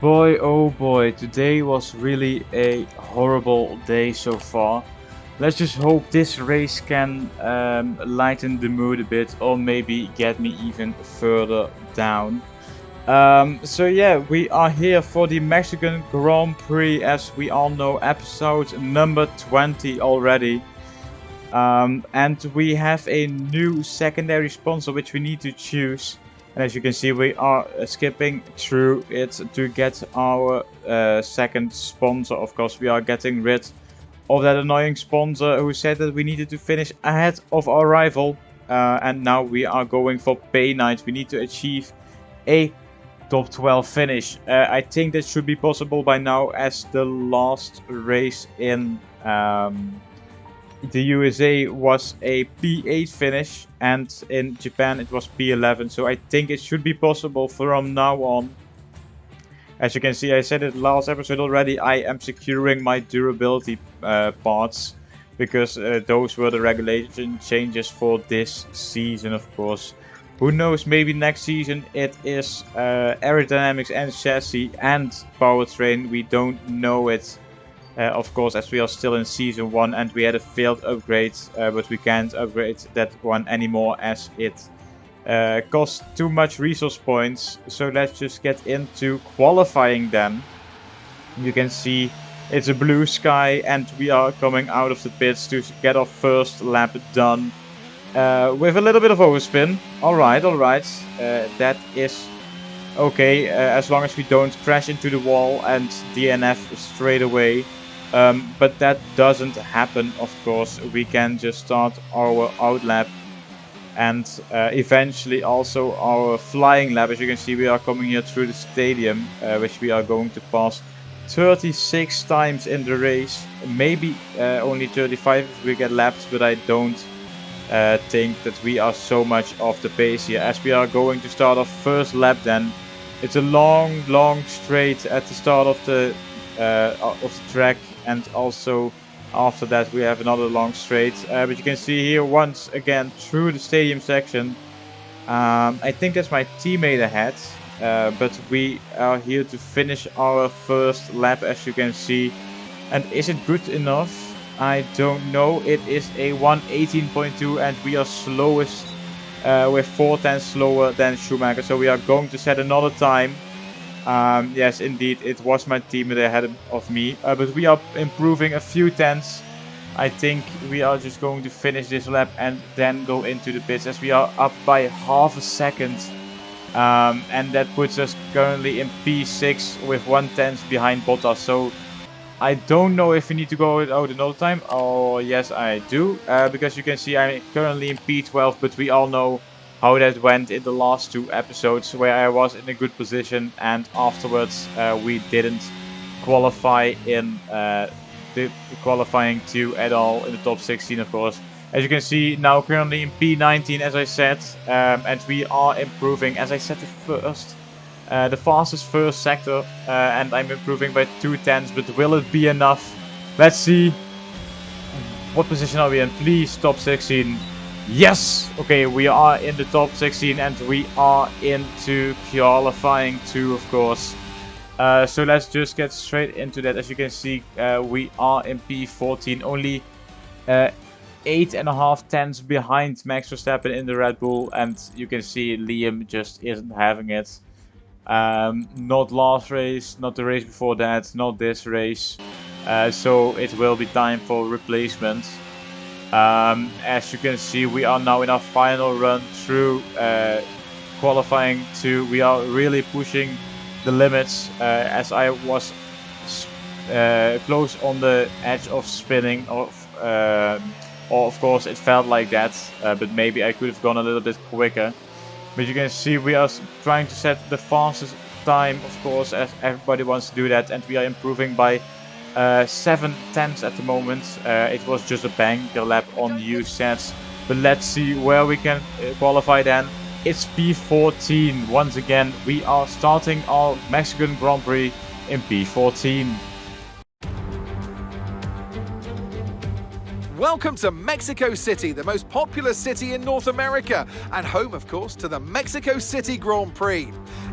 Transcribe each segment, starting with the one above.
Boy, oh boy, today was really a horrible day so far. Let's just hope this race can lighten the mood a bit or maybe get me even further down. So yeah, we are here for the Mexican Grand Prix, as we all know, episode number 20 already. And we have a new secondary sponsor which we need to choose. And as you can see, we are skipping through it to get our second sponsor. Of course, we are getting rid of that annoying sponsor who said that we needed to finish ahead of our rival. And now we are going for pay night. We need to achieve a top 12 finish. I think that should be possible by now, as the last race in the USA was a P8 finish, and in Japan it was P11, so I think it should be possible from now on. As you can see, I said it last episode already, I am securing my durability parts, because those were the regulation changes for this season, of course. Who knows, maybe next season it is aerodynamics and chassis and powertrain, we don't know it. Of course, as we are still in Season 1 and we had a failed upgrade, but we can't upgrade that one anymore as it costs too much resource points. So let's just get into qualifying then. You can see it's a blue sky and we are coming out of the pits to get our first lap done. With a little bit of overspin. Alright. That is okay, as long as we don't crash into the wall and DNF straight away. But that doesn't happen, of course. We can just start our out lap and eventually also our flying lap. As you can see, we are coming here through the stadium, which we are going to pass 36 times in the race. Maybe only 35 if we get laps, but I don't think that we are so much off the pace here, as we are going to start our first lap then. It's a long straight at the start of the track, and also after that we have another long straight. But you can see here once again through the stadium section. I think that's my teammate ahead, but we are here to finish our first lap, as you can see. And is it good enough? I don't know. It is a 1:18.2 and we are slowest. We're 4/10 slower than Schumacher, so we are going to set another time. Yes, indeed, it was my teammate ahead of me, but we are improving a few tenths. I think we are just going to finish this lap and then go into the pits, as we are up by half a second. And that puts us currently in P6 with 1/10 behind Bottas. So I don't know if we need to go out another time. Oh, yes, I do. Because you can see I'm currently in P12, but we all know how that went in the last two episodes, where I was in a good position and afterwards we didn't qualify in the qualifying 2 at all in the top 16, of course. As you can see, now currently in P19, as I said, and we are improving. As I said, the fastest first sector, and I'm improving by 2/10, but will it be enough? Let's see. What position are we in? Please, top 16. Yes! Okay, we are in the top 16 and we are into qualifying 2, of course. So let's just get straight into that. As you can see, we are in P14, only 8.5 tenths behind Max Verstappen in the Red Bull, and you can see Liam just isn't having it. Not last race, not the race before that, not this race. So it will be time for replacement. As you can see, we are now in our final run through qualifying 2. We are really pushing the limits, as I was close on the edge of spinning, or of course it felt like that, but maybe I could have gone a little bit quicker. But you can see we are trying to set the fastest time, of course, as everybody wants to do that, and we are improving by 7/10 at the moment. It was just a banker lap on USETs, but let's see where we can qualify then. It's P14. Once again, we are starting our Mexican Grand Prix in P14. Welcome to Mexico City, the most popular city in North America, and home, of course, to the Mexico City Grand Prix.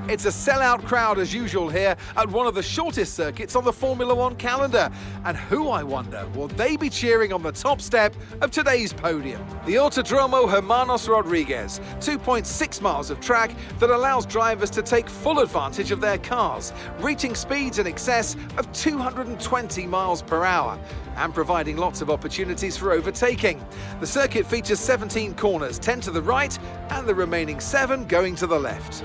It's a sellout crowd as usual here at one of the shortest circuits on the Formula One calendar. And who, I wonder, will they be cheering on the top step of today's podium? The Autodromo Hermanos Rodriguez, 2.6 miles of track that allows drivers to take full advantage of their cars, reaching speeds in excess of 220 miles per hour and providing lots of opportunities for overtaking. The circuit features 17 corners, 10 to the right and the remaining 7 going to the left.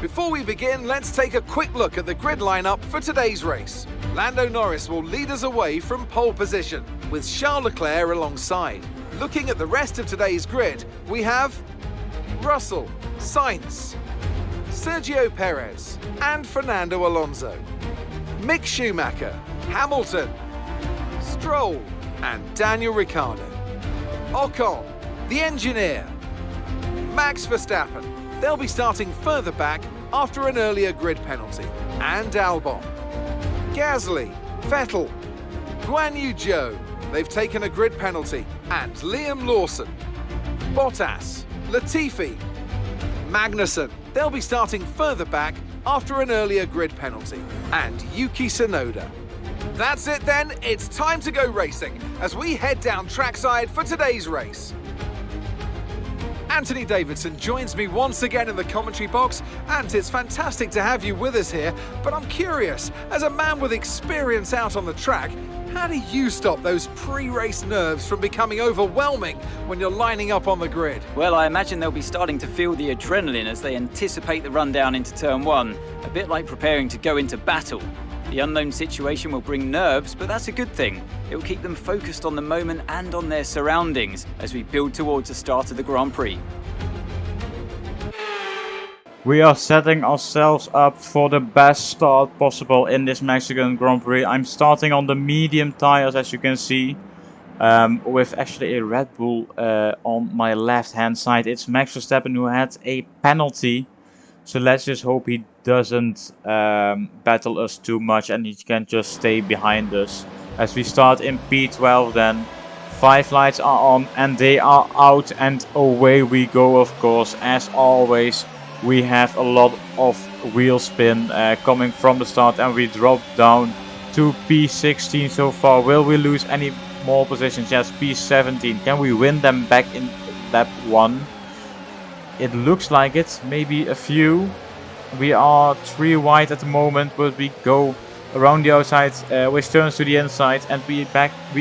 Before we begin, let's take a quick look at the grid lineup for today's race. Lando Norris will lead us away from pole position, with Charles Leclerc alongside. Looking at the rest of today's grid, we have Russell, Sainz, Sergio Perez and Fernando Alonso, Mick Schumacher, Hamilton, Stroll and Daniel Ricciardo, Ocon, the engineer, Max Verstappen. They'll be starting further back after an earlier grid penalty, and Albon, Gasly, Vettel, Guan Yu Zhou. They've taken a grid penalty, and Liam Lawson, Bottas, Latifi, Magnussen. They'll be starting further back after an earlier grid penalty, and Yuki Tsunoda. That's it then, it's time to go racing as we head down trackside for today's race. Anthony Davidson joins me once again in the commentary box, and it's fantastic to have you with us here, but I'm curious, as a man with experience out on the track, how do you stop those pre-race nerves from becoming overwhelming when you're lining up on the grid? Well, I imagine they'll be starting to feel the adrenaline as they anticipate the run down into turn 1, a bit like preparing to go into battle. The unknown situation will bring nerves, but that's a good thing. It will keep them focused on the moment and on their surroundings as we build towards the start of the Grand Prix. We are setting ourselves up for the best start possible in this Mexican Grand Prix. I'm starting on the medium tires, as you can see, with actually a Red Bull on my left hand side. It's Max Verstappen who had a penalty, so let's just hope he doesn't battle us too much and he can just stay behind us. As we start in P12 then, 5 lights are on and they are out, and away we go, of course. As always, we have a lot of wheel spin coming from the start, and we drop down to P16 so far. Will we lose any more positions? Yes, P17. Can we win them back in lap 1? It looks like it, maybe a few. We are 3 wide at the moment, but we go around the outside, which turns to the inside, and we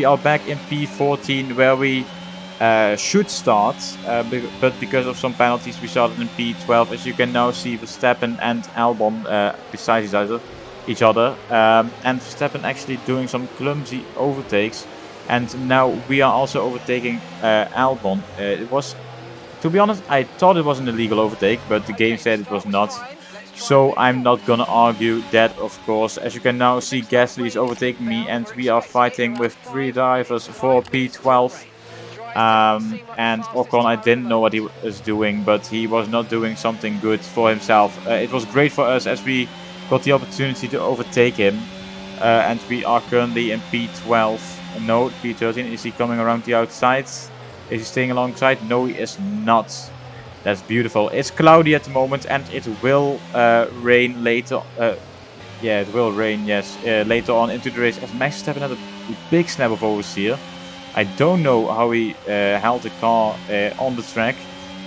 are back in P14 where we should start, but because of some penalties we started in P12. As you can now see, Verstappen and Albon beside each other, and Verstappen actually doing some clumsy overtakes, and now we are also overtaking Albon. It was, to be honest, I thought it was an illegal overtake, but the game said it was not, so I'm not gonna argue that, of course. As you can now see, Gasly is overtaking me, and we are fighting with 3 drivers for P12. And Ocon, I didn't know what he was doing, but he was not doing something good for himself. It was great for us as we got the opportunity to overtake him, and we are currently in P12. No, P13. Is he coming around the outside? Is he staying alongside? No, he is not. That's beautiful. It's cloudy at the moment, and it will rain later. Yeah, it will rain, yes, later on into the race. As Max Verstappen had a big snap of oversteer. I don't know how he held the car on the track.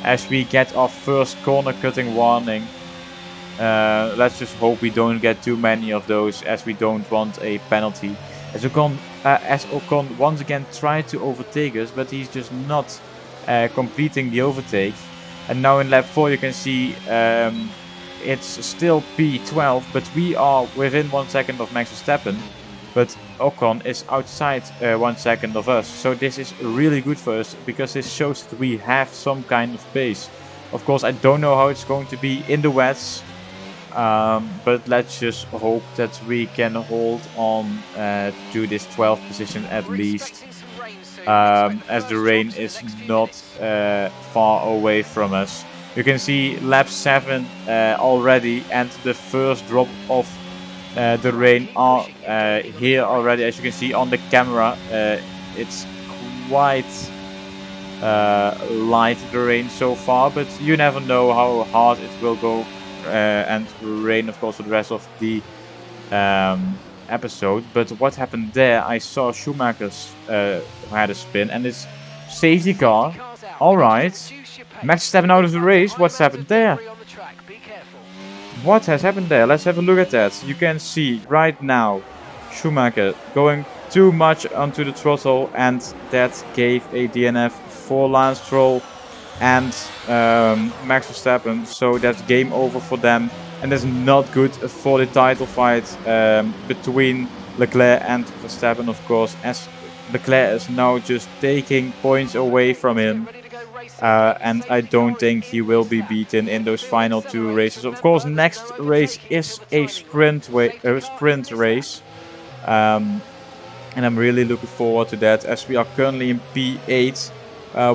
As we get our first corner cutting warning, let's just hope we don't get too many of those, as we don't want a penalty. As Ocon once again tried to overtake us, but he's just not completing the overtake. And now in lap 4 you can see it's still P12, but we are within 1 second of Max Verstappen. But Ocon is outside 1 second of us, so this is really good for us, because this shows that we have some kind of pace. Of course, I don't know how it's going to be in the wets, but let's just hope that we can hold on to this 12th position at least, as the rain is not far away from us. You can see lap 7 already, and the first drop of the rain are here already. As you can see on the camera, it's quite light, the rain so far, but you never know how hard it will go and rain, of course, for the rest of the episode. But what happened there, I saw Schumacher's who had a spin, and it's safety car. Alright. Max stepping out of the race. What's happened there? What has happened there? Let's have a look at that. You can see right now Schumacher going too much onto the throttle, and that gave a DNF for Lance Stroll and Max Verstappen. So that's game over for them, and that's not good for the title fight between Leclerc and Verstappen, of course, as Leclerc is now just taking points away from him. And I don't think he will be beaten in those final 2 races. Of course, next race is a sprint race. And I'm really looking forward to that, as we are currently in P8.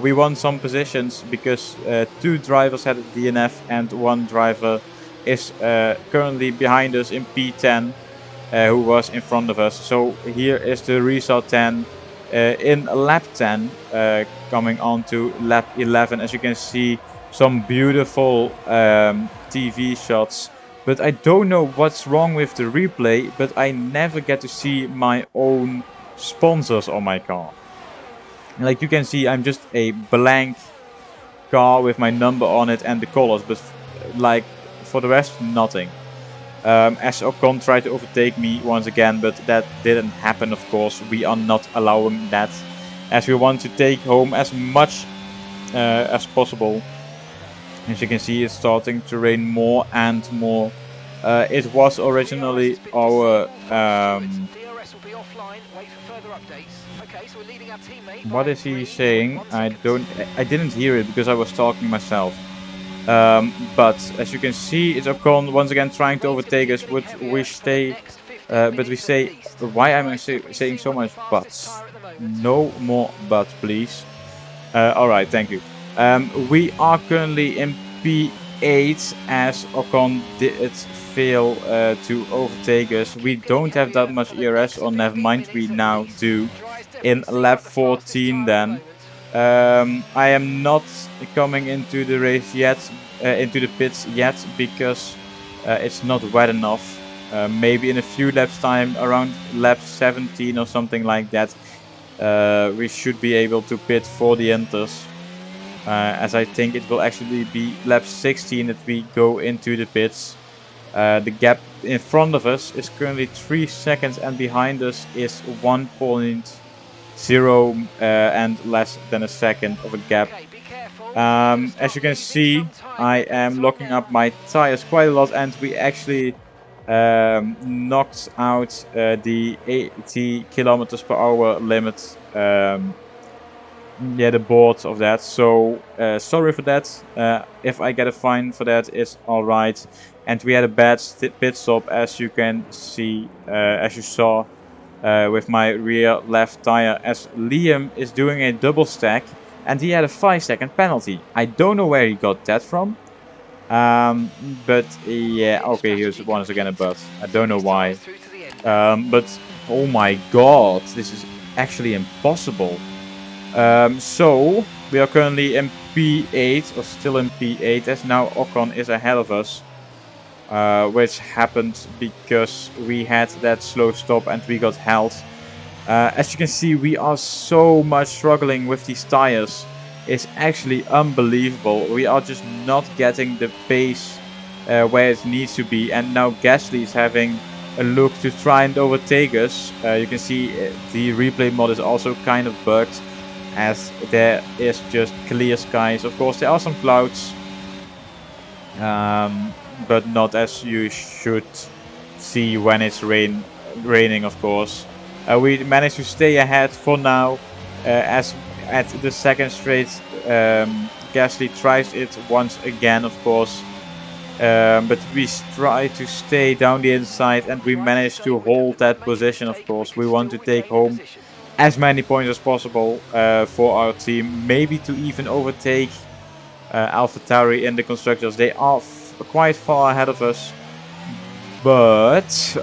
We won some positions because 2 drivers had a DNF and 1 driver is currently behind us in P10, who was in front of us. So here is the result 10 in lap 10, coming on to lap 11. As you can see, some beautiful TV shots. But I don't know what's wrong with the replay, but I never get to see my own sponsors on my car. Like you can see, I'm just a blank car with my number on it and the colors, but like for the rest, nothing. As Ocon tried to overtake me once again, but that didn't happen, of course. We are not allowing that, as we want to take home as much as possible. As you can see, it's starting to rain more and more. It was originally our... what is he saying? I didn't hear it because I was talking myself. But as you can see, it's Ocon once again trying to overtake us. But we say, why am I saying so much buts? No more but, please. Alright, thank you. We are currently in P8 as Ocon did fail to overtake us. We don't have that much ERS, or never mind, we now do in lap 14 then. I am not coming into the race yet, into the pits yet, because it's not wet enough. Maybe in a few laps time, around lap 17 or something like that, we should be able to pit for the inters. As I think it will actually be lap 16 that we go into the pits. The gap in front of us is currently 3 seconds, and behind us is 1.0 and less than a second of a gap. As you can see, I am locking up my tires quite a lot, and we actually knocked out the 80 kilometers per hour limit. The board of that. So sorry for that. If I get a fine for that, it's alright. And we had a bad pit stop, as you can see, as you saw. With my rear left tire, as Liam is doing a double stack, and he had a 5-second penalty. I don't know where he got that from, but yeah, okay, here's once again a but. I don't know why, but oh my god, this is actually impossible. So we are currently in P8, or still in P8, as now Ocon is ahead of us. Which happened because we had that slow stop and we got held. As you can see, we are so much struggling with these tires. It's actually unbelievable. We are just not getting the pace where it needs to be. And now Gasly is having a look to try and overtake us. You can see the replay mod is also kind of bugged, as there is just clear skies. Of course, there are some clouds. But not as you should see when it's raining, of course. We managed to stay ahead for now, as at the second straight Gasly tries it once again, of course. But we try to stay down the inside, and we managed to hold that position, of course. We want to take home as many points as possible for our team, maybe to even overtake AlphaTauri in the constructors. They are quite far ahead of us, but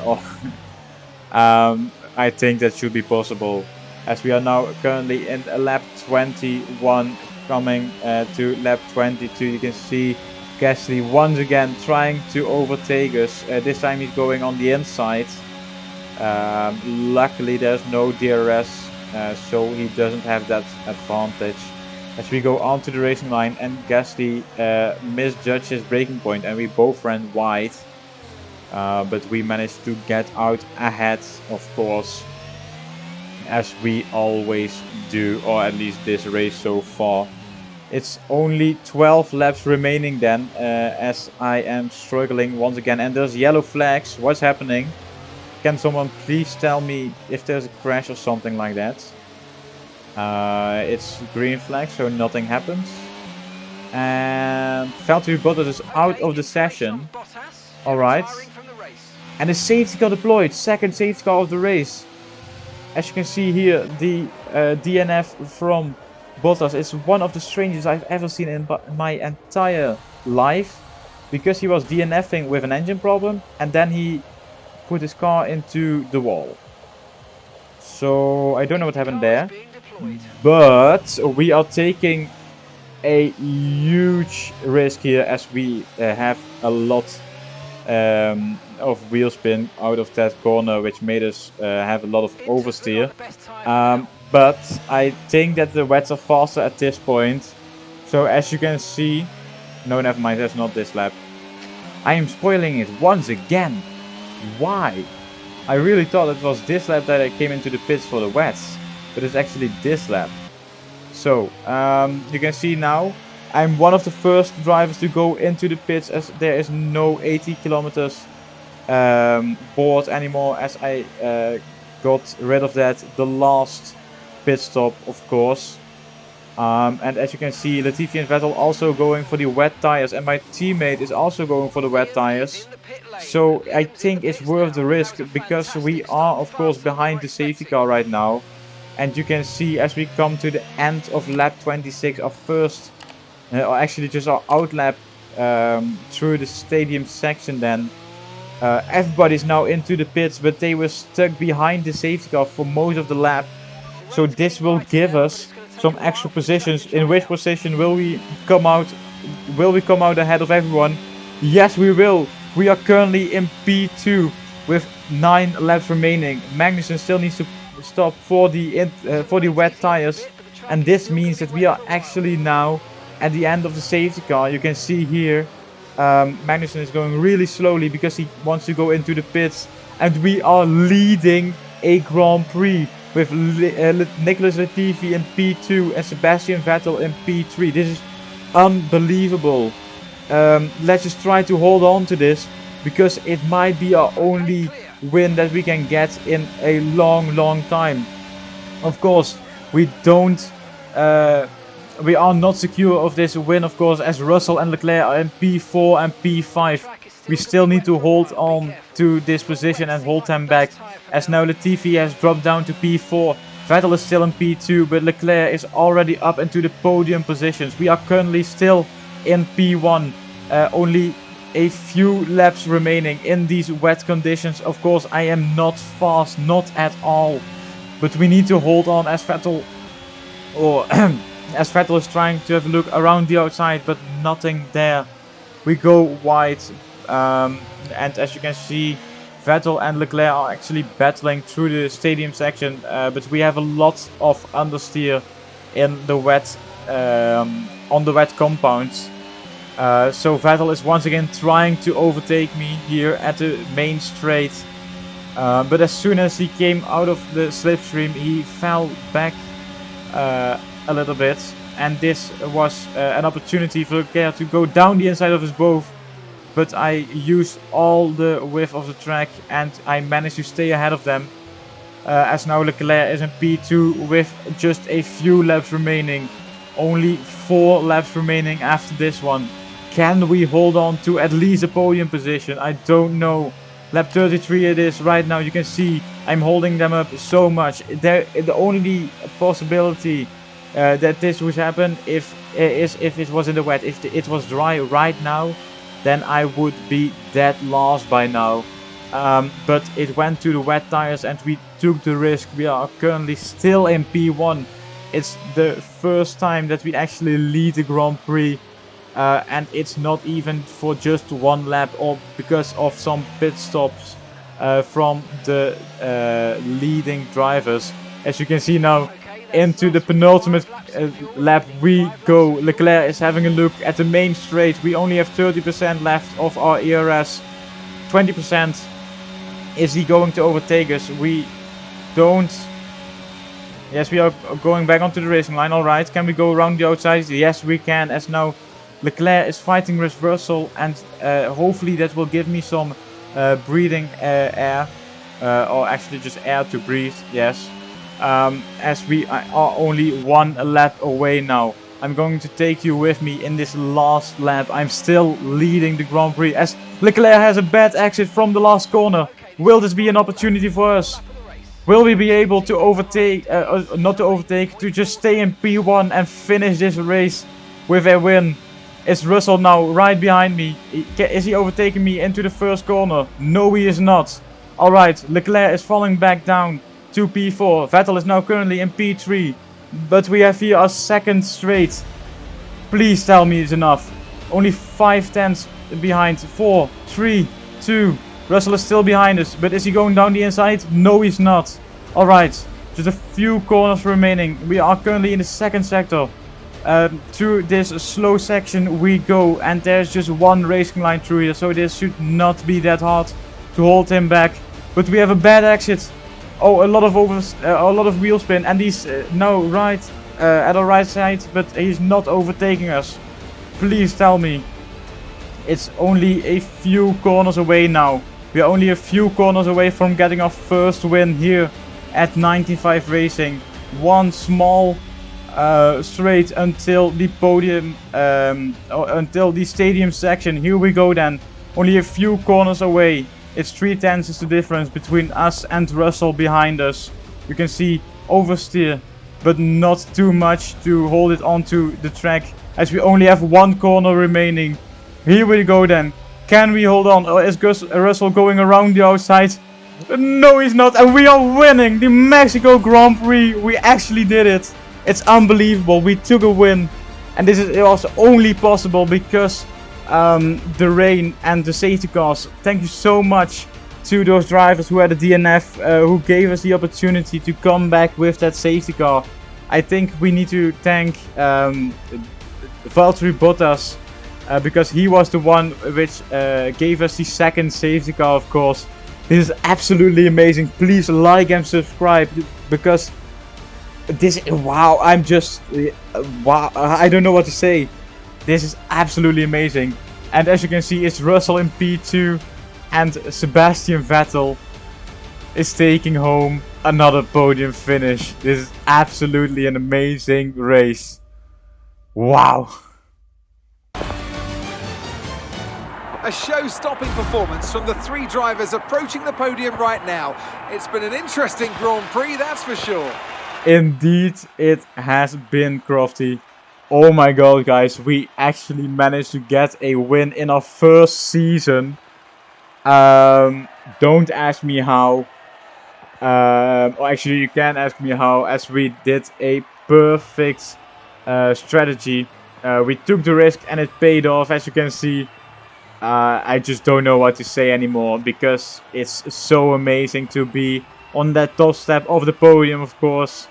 I think that should be possible, as we are now currently in lap 21, coming to lap 22. You can see Gasly once again trying to overtake us. This time he's going on the inside. Luckily there's no DRS, so he doesn't have that advantage. As we go onto the racing line, and Gasly misjudged his braking point and we both ran wide. But we managed to get out ahead, of course, as we always do, or at least this race so far. It's only 12 laps remaining then, as I am struggling once again. And there's yellow flags. What's happening? Can someone please tell me if there's a crash or something like that? It's green flag, so nothing happens. And Valtteri Bottas is out of the session. Alright. And the safety car deployed. Second safety car of the race. As you can see here, the DNF from Bottas is one of the strangest I've ever seen in my entire life. Because he was DNFing with an engine problem and then he put his car into the wall. So I don't know what happened there. But we are taking a huge risk here as we have a lot of wheel spin out of that corner, which made us have a lot of oversteer. But I think that the wets are faster at this point. So as you can see, no, never mind, that's not this lap. I am spoiling it once again. Why? I really thought it was this lap that I came into the pits for the wets, but it's actually this lap. So you can see now I'm one of the first drivers to go into the pits, as there is no 80 kilometers board anymore, as I got rid of that the last pit stop, of course. And as you can see, Latifi and Vettel also going for the wet tires, and my teammate is also going for the wet tires. So I think it's worth the risk, because we are of course behind the safety car right now. And you can see as we come to the end of lap 26, our first, or actually just our out lap through the stadium section then. Everybody's now into the pits, but they were stuck behind the safety car for most of the lap. So this will give us some extra positions. In which position will we come out? Will we come out ahead of everyone? Yes, we will. We are currently in P2 with 9 laps remaining. Magnussen still needs to stop for the wet tires, and this means that we are actually now at the end of the safety car. You can see here Magnussen is going really slowly because he wants to go into the pits, and we are leading a Grand Prix with Nicholas Latifi in P2 and Sebastian Vettel in P3. This is unbelievable. Let's just try to hold on to this, because it might be our only win that we can get in a long time. Of course, we are not secure of this win, of course, as Russell and Leclerc are in P4 and P5. We still need to hold on to this position and hold them back, as now Latifi has dropped down to P4. Vettel is still in P2, but Leclerc is already up into the podium positions. We are currently still in P1, only a few laps remaining in these wet conditions. Of course, I am not fast, not at all, but we need to hold on as Vettel, or as Vettel is trying to have a look around the outside, but nothing there. We go wide, and as you can see, Vettel and Leclerc are actually battling through the stadium section, but we have a lot of understeer in the wet, on the wet compounds. So Vettel is once again trying to overtake me here at the main straight, but as soon as he came out of the slipstream, he fell back a little bit, and this was an opportunity for Leclerc to go down the inside of us both. But I used all the width of the track and I managed to stay ahead of them. As now Leclerc is in P2 with just a few laps remaining. Only 4 laps remaining after this one. Can we hold on to at least a podium position? I don't know. Lap 33 it is right now. You can see I'm holding them up so much. The only possibility that this would happen is if it was in the wet. If it was dry right now, then I would be dead last by now. But it went to the wet tires and we took the risk. We are currently still in P1. It's the first time that we actually lead the Grand Prix. and it's not even for just one lap or because of some pit stops from the leading drivers. As you can see now, into the penultimate lap we go. Leclerc is having a look at the main straight. We only have 30% left of our ERS. 20%. Is he going to overtake us? We don't. Yes, we are going back onto the racing line. Alright, can we go around the outside? Yes, we can. As now Leclerc is fighting with Russell, and hopefully that will give me some breathing air. Or actually just air to breathe, yes. As we are only one lap away now. I'm going to take you with me in this last lap. I'm still leading the Grand Prix as Leclerc has a bad exit from the last corner. Will this be an opportunity for us? Will we be able to overtake, not to overtake, to just stay in P1 and finish this race with a win? Is Russell now right behind me? Is he overtaking me into the first corner? No, he is not. Alright, Leclerc is falling back down to P4. Vettel is now currently in P3. But we have here our second straight. Please tell me it's enough. Only 5 tenths behind. 4, 3, 2. Russell is still behind us. But is he going down the inside? No, he's not. Alright, just a few corners remaining. We are currently in the second sector. Through this slow section we go. And there's just one racing line through here. So this should not be that hard to hold him back. But we have a bad exit. Oh, a lot of wheel spin, and he's now right at our right side, but he's not overtaking us. Please tell me. It's only a few corners away now. We are only a few corners away from getting our first win here at 95 Racing. One small straight until the podium, until the stadium section. Here we go then. Only a few corners away. It's 3 tenths is the difference between us and Russell behind us. You can see oversteer, but not too much to hold it onto the track, as we only have one corner remaining. Here we go then. Can we hold on? Or is Russell going around the outside? No, he's not. And we are winning the Mexico Grand Prix. We actually did it. It's unbelievable. We took a win. And this is also only possible because the rain and the safety cars. Thank you so much to those drivers who had a DNF, who gave us the opportunity to come back with that safety car. I think we need to thank Valtteri Bottas, because he was the one which gave us the second safety car, of course. This is absolutely amazing. Please like and subscribe, because this, wow, I'm just, wow, I don't know what to say. This is absolutely amazing. And as you can see, it's Russell in P2 and Sebastian Vettel is taking home another podium finish. This is absolutely an amazing race. Wow. A show-stopping performance from the 3 drivers approaching the podium right now. It's been an interesting Grand Prix, that's for sure. Indeed, it has been, Crofty. Oh my god, guys, we actually managed to get a win in our first season. Don't ask me how. Or actually, you can ask me how, as we did a perfect strategy. We took the risk and it paid off, as you can see. I just don't know what to say anymore, because it's so amazing to be on that top step of the podium, of course.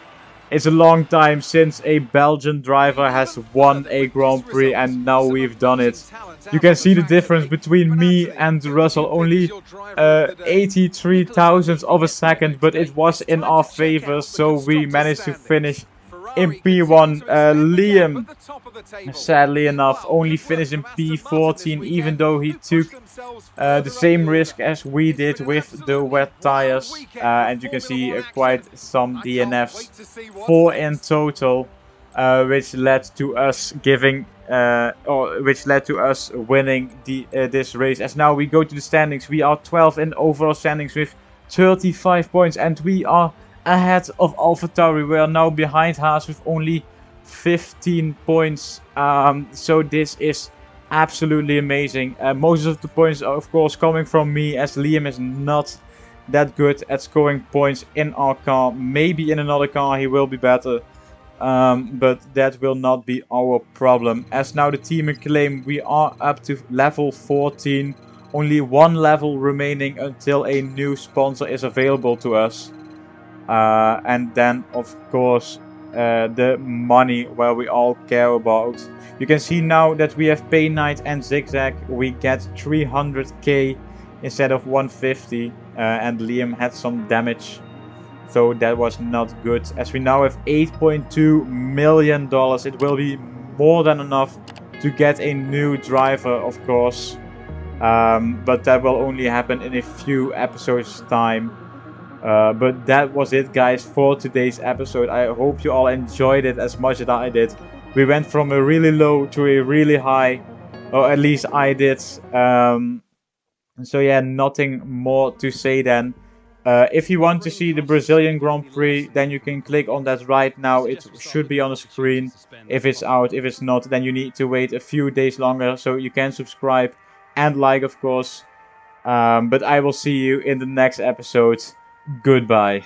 It's a long time since a Belgian driver has won a Grand Prix, and now we've done it. You can see the difference between me and Russell, only 83 thousandths of a second, but it was in our favor, so we managed to finish in P1. Liam, sadly enough, only finished in P14, even though he took the same risk as we did with the wet tires. And you can see quite some DNFs, 4 in total, which led to us giving, which led to us winning this race. As now we go to the standings, we are 12th in overall standings with 35 points, and we are ahead of AlphaTauri. We are now behind Haas with only 15 points. So this is absolutely amazing. Most of the points are of course coming from me, as Liam is not that good at scoring points in our car. Maybe in another car he will be better. but that will not be our problem. As now the team acclaim, we are up to level 14. Only one level remaining until a new sponsor is available to us. And then, of course, the money where we all care about. You can see now that we have Pay Knight and Zigzag. We get 300k instead of 150. And Liam had some damage. So that was not good. As we now have $8.2 million. It will be more than enough to get a new driver, of course. But that will only happen in a few episodes time. But that was it, guys, for today's episode. I hope you all enjoyed it as much as I did. We went from a really low to a really high, or at least I did. So yeah, nothing more to say then. If you want to see the Brazilian Grand Prix, then you can click on that right now. It should be on the screen. If it's out, if it's not, then you need to wait a few days longer. So you can subscribe and like, of course. But I will see you in the next episode. Goodbye.